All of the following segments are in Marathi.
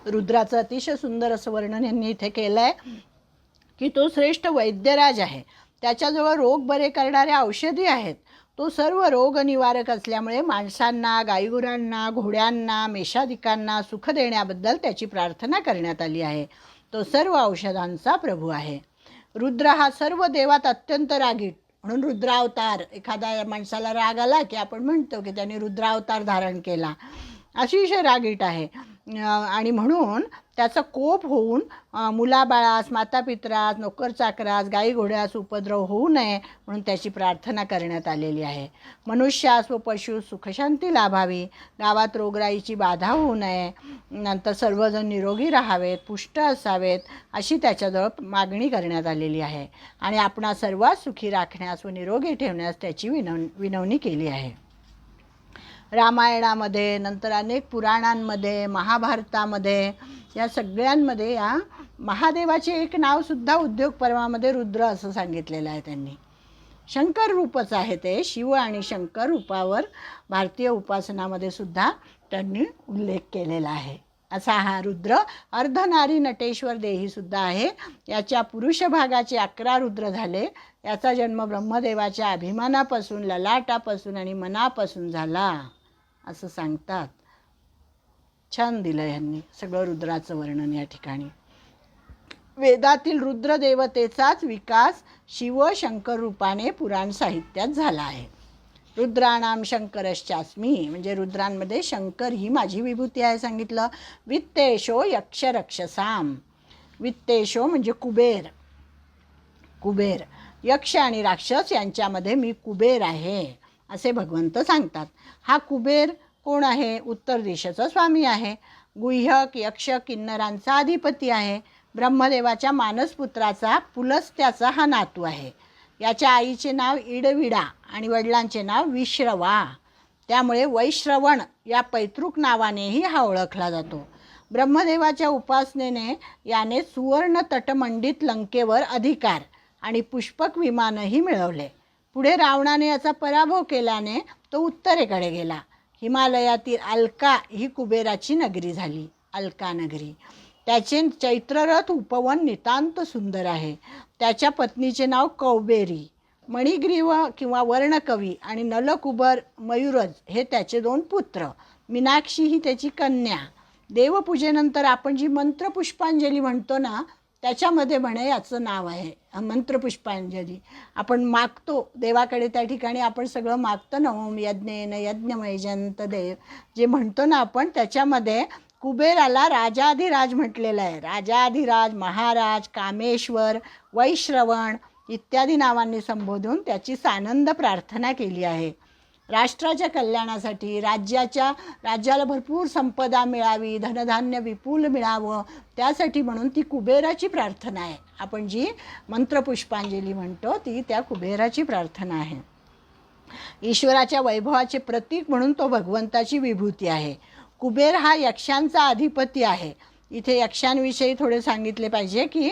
रुद्राचं अतिशय सुंदर असं वर्णन यांनी इथे केलं आहे की तो श्रेष्ठ वैद्यराज आहे. त्याच्याजवळ रोग बरे करणाऱ्या औषधी आहेत. तो सर्व रोगनिवारक असल्यामुळे माणसांना, गाईगुरांना, घोड्यांना, मेषादिकांना सुख देण्याबद्दल त्याची प्रार्थना करण्यात आली आहे. तो सर्व औषधांचा प्रभू आहे. रुद्र हा सर्व देवात अत्यंत रागीट, म्हणून रुद्रावतार. एखाद्या माणसाला राग आला की आपण म्हणतो की त्याने रुद्रावतार धारण केला. अतिशय रागीट आहे आणि म्हणून त्याचा कोप होऊन मुलाबाळास, मातापित्रास, नोकरचाकरास, गाई घोड्यास उपद्रव होऊ नये म्हणून त्याची प्रार्थना करण्यात आलेली आहे. मनुष्यास व पशु सुखशांती लाभावी, गावात रोगराईची बाधा होऊ नये, नंतर सर्वजण निरोगी राहावेत, पुष्ट असावेत अशी त्याच्याजवळ मागणी करण्यात आलेली आहे. आणि आपणा सर्वात सुखी राखण्यास व निरोगी ठेवण्यास त्याची विनवणी केली आहे. रामायणामध्ये, नंतर अनेक पुराणांमध्ये, महाभारतामध्ये, या सगळ्यांमध्ये या महादेवाचे एक नावसुद्धा उद्योग पर्वामध्ये रुद्र असं सांगितलेलं आहे त्यांनी. शंकर रूपच आहे ते. शिव आणि शंकर रूपावर भारतीय उपासनामध्ये सुद्धा त्यांनी उल्लेख केलेला आहे. असा हा रुद्र अर्धनारी नटेश्वर देहीसुद्धा आहे. याच्या पुरुष भागाचे 11 रुद्र झाले. याचा जन्म ब्रह्मदेवाच्या अभिमानापासून, ललाटापासून आणि मनापासून झाला असं सांगतात. छान दिलं यांनी सगळं रुद्राचं वर्णन या ठिकाणी. वेदातील रुद्र देवतेचाच विकास शिव शंकर रूपाने पुराण साहित्यात झाला आहे. रुद्राणाम शंकरश्चास्मी, म्हणजे रुद्रांमध्ये शंकर ही माझी विभूती आहे सांगितलं. वित्तेशो यक्ष रक्षसाम, वित्तेशो म्हणजे कुबेर. कुबेर यक्ष आणि राक्षस यांच्यामध्ये मी कुबेर आहे असे भगवंत सांगतात. हा कुबेर कोण आहे? उत्तर दिशेचा स्वामी आहे. गुह्यक यक्ष किन्नरांचा अधिपती आहे. ब्रह्मदेवाच्या मानसपुत्राचा पुलस्त्याचा हा नातू आहे. याच्या आईचे नाव इडविडा आणि वडिलांचे नाव विश्रवा. त्यामुळे वैश्रवण या पैतृक नावानेही हा ओळखला जातो. ब्रह्मदेवाच्या उपासनेने याने सुवर्ण तटमंडित लंकेवर अधिकार आणि पुष्पक विमानही मिळवले. पुढे रावणाने याचा पराभव केल्याने तो उत्तरेकडे गेला. हिमालयातील अलका ही कुबेराची नगरी झाली, अलका नगरी. त्याचे चैत्ररथ उपवन नितांत सुंदर आहे. त्याच्या पत्नीचे नाव कौबेरी. मणिग्रीव किंवा वर्णकवी आणि नलकुबर मयूरज हे त्याचे 2 पुत्र. मीनाक्षी ही त्याची कन्या. देवपूजेनंतर आपण जी मंत्रपुष्पांजली म्हणतो ना, त्याच्यामध्ये म्हणे याचं नाव आहे मंत्रपुष्पांजली. आपण मागतो देवाकडे, त्या ठिकाणी आपण सगळं मागतो ना, ओम यज्ञेन यज्ञमयजंत देव जे म्हणतो ना आपण, त्याच्यामध्ये कुबेराला राजाधिराज म्हटलेलं आहे. राजाधिराज, महाराज, कामेश्वर, वैश्रवण इत्यादी नावांनी संबोधून त्याची सानंद प्रार्थना केली आहे. राष्ट्राच्या कल्याणासाठी, राज्याला भरपूर संपदा मिळावी, धनधान्य विपुल मिळावं, त्यासाठी म्हणून ती कुबेराची प्रार्थना आहे. आपण जी मंत्रपुष्पांजली म्हणतो ती त्या कुबेराची प्रार्थना आहे. ईश्वराच्या वैभवाचे प्रतीक म्हणून तो भगवंताची विभूती आहे. कुबेर हा यक्षांचा अधिपती आहे. इथे यक्षांविषयी थोडे सांगितले पाहिजे की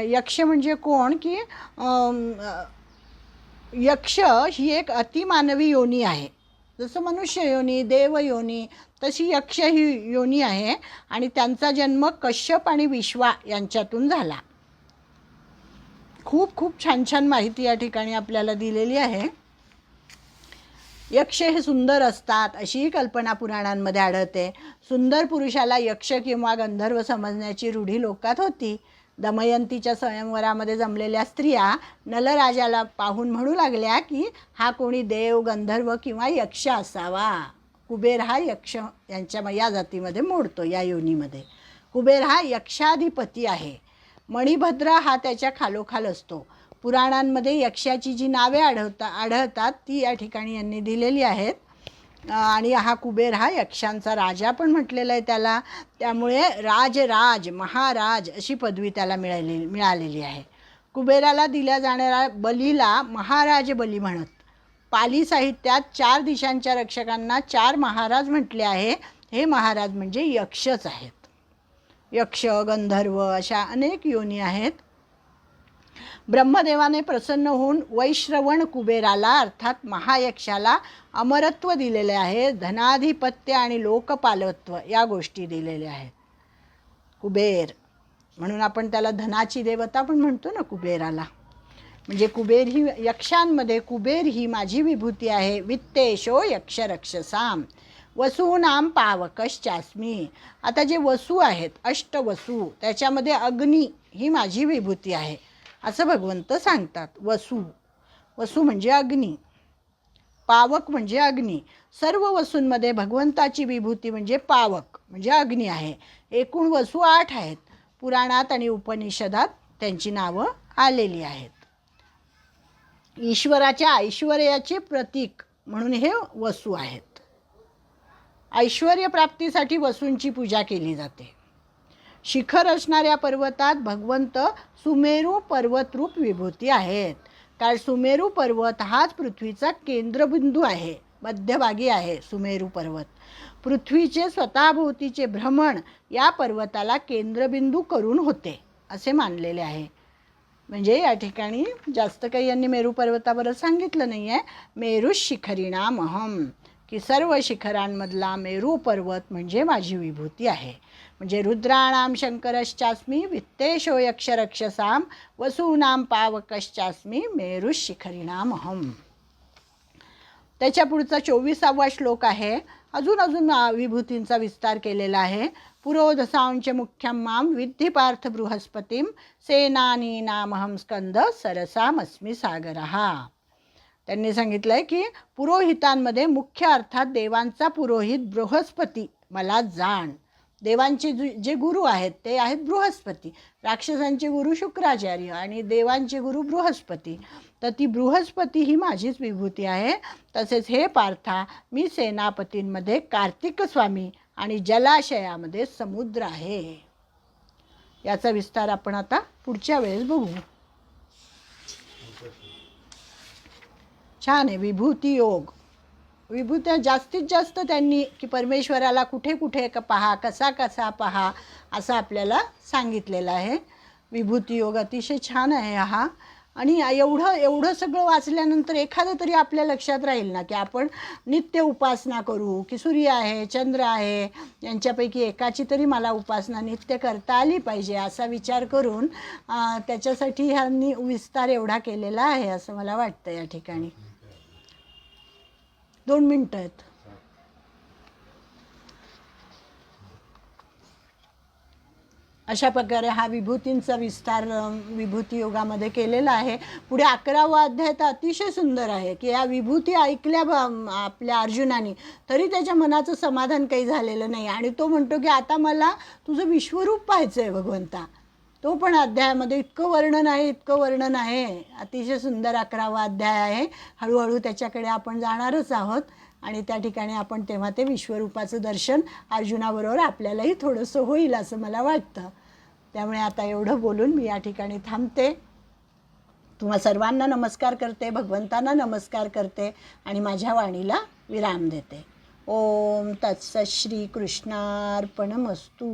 यक्ष म्हणजे कोण, की यक्ष ही एक अतिमानवी योनी आहे. जसं मनुष्य योनी, देव योनी, तशी यक्ष ही योनी आहे. आणि त्यांचा जन्म कश्यप आणि विश्वा यांच्यातून झाला. खूप खूप छान छान माहिती या ठिकाणी आपल्याला दिलेली आहे. यक्ष हे सुंदर असतात अशीही कल्पना पुराणांमध्ये आढळते. सुंदर पुरुषाला यक्ष किंवा गंधर्व समजण्याची रूढी लोकात होती. दमयंतीच्या स्वयंवरामध्ये जमलेल्या स्त्रिया नलराजाला पाहून म्हणू लागल्या की हा कोणी देव, गंधर्व किंवा यक्ष असावा. कुबेर हा यक्ष या जातीमध्ये मोडतो, या योनीमध्ये. कुबेर हा यक्षाधिपती आहे. मणिभद्र हा त्याच्या खालोखाल असतो. पुराणांमध्ये यक्षाची जी नावे आढळतात ती या ठिकाणी यांनी दिलेली आहेत. आणि हा कुबेर हा यक्षांचा राजा पण म्हटलेला आहे त्याला. त्यामुळे राजराज, महाराज अशी पदवी त्याला मिळालेली आहे. कुबेराला दिल्या जाणाऱ्या बलीला महाराज बली म्हणत. पाली साहित्यात 4 दिशांच्या रक्षकांना 4 महाराज म्हटले आहे. हे महाराज म्हणजे यक्षच आहेत. यक्ष, गंधर्व अशा अनेक योनी आहेत. ब्रह्मदेवाने प्रसन्न होऊन वैश्रवण कुबेराला अर्थात महायक्षाला अमरत्व दिलेले आहे. धनाधिपत्य आणि लोकपालत्व या गोष्टी दिलेल्या आहेत. कुबेर, म्हणून आपण त्याला धनाची देवता पण म्हणतो ना कुबेराला. म्हणजे कुबेर ही यक्षांमध्ये कुबेर ही माझी विभूती आहे. वित्तेशो यक्ष रक्षसाम वसूनाम पावकश्चास्मी. आता जे वसू आहेत, अष्टवसू, त्याच्यामध्ये अग्नी ही माझी विभूती आहे असं भगवंत सांगतात. वसू म्हणजे अग्नी, पावक म्हणजे अग्नी. सर्व वसूंमध्ये भगवंताची विभूती म्हणजे पावक म्हणजे अग्नी आहे. एकूण वसू 8 आहेत. पुराणात आणि उपनिषदात त्यांची नावं आलेली आहेत. ईश्वराच्या ऐश्वर्याचे प्रतीक म्हणून हे वसू आहेत. ऐश्वर्य प्राप्तीसाठी वसूंची पूजा केली जाते. शिखर असणाऱ्या पर्वतात भगवंत सुमेरू पर्वतरूप विभूती आहेत. कारण सुमेरू पर्वत हाच पृथ्वीचा केंद्रबिंदू आहे, मध्यभागी आहे सुमेरू पर्वत. पृथ्वीचे स्वतःभोवतीचे भ्रमण या पर्वताला केंद्रबिंदू करून होते असे मानलेले आहे. म्हणजे या ठिकाणी जास्त काही यांनी मेरू पर्वताबरोबर सांगितलं नाही आहे. मेरू शिखरिणाम अहम, की सर्व शिखरांमधला मेरू पर्वत म्हणजे माझी विभूती आहे. म्हणजे रुद्राणाम शंकरश्चास्मी वित्तेशो यक्ष रक्षसाम वसूनाम पावकश्चास्मी मेरू शिखरिणाम अहम. त्याच्या पुढचा 24वा श्लोक आहे. अजून विभूतींचा विस्तार केलेला आहे. पुरोधसांच मुख्यम माम विद्धी पार्थ बृहस्पतीम सेनानीनामहम स्कंद सरसामस्मी सागरहा. त्यांनी सांगितलं आहे की पुरोहितांमध्ये मुख्य अर्थात देवांचा पुरोहित बृहस्पती मला जाण. देवांचे जे गुरु आहेत ते आहेत बृहस्पती, राक्षसांचे गुरु शुक्राचार्य आणि देवांचे गुरु बृहस्पती. तर ती बृहस्पती ही माझीच विभूती आहे. तसेच हे पार्था, मी सेनापतींमध्ये कार्तिक स्वामी आणि जलाशयामध्ये समुद्र आहे. याचा विस्तार आपण आता पुढच्या वेळेस बघू. छान आहे. विभूती योग. विभूत्या जास्तीत जास्त त्यांनी की परमेश्वराला कुठे कुठे पहा, कसा कसा पहा असं आपल्याला सांगितलेलं आहे. विभूती योग अतिशय छान आहे हा. आणि एवढं सगळं वाचल्यानंतर एखादं तरी आपल्या लक्षात राहील ना की आपण नित्य उपासना करू, की सूर्य आहे, चंद्र आहे, यांच्यापैकी एकाची तरी मला उपासना नित्य करता आली पाहिजे असा विचार करून त्याच्यासाठी ह्यांनी विस्तार एवढा केलेला आहे असं मला वाटतं. या ठिकाणी 2 मिनिटं आहेत. अशा प्रकारे हा विभूतींचा विस्तार विभूती योगामध्ये केलेला आहे. पुढे 11वा अध्याय तर अतिशय सुंदर आहे की या विभूती ऐकल्या आपल्या अर्जुनाने तरी त्याच्या मनाचं समाधान काही झालेलं नाही आणि तो म्हणतो की आता मला तुझं विश्वरूप पाहायचं आहे भगवंता. तो पण अध्यायामध्ये इतकं वर्णन आहे. अतिशय सुंदर 11वा अध्याय आहे. हळूहळू त्याच्याकडे आपण जाणारच आहोत आणि त्या ठिकाणी आपण तेव्हा ते विश्वरूपाचं दर्शन अर्जुनाबरोबर आपल्यालाही थोडंसं होईल असं मला वाटतं. त्यामुळे आता एवढं बोलून मी या ठिकाणी थांबते. तुम्हा सर्वांना नमस्कार करते, भगवंतांना नमस्कार करते आणि माझ्या वाणीला विराम देते. ओम तत्सत श्री कृष्णार्पणमस्तु.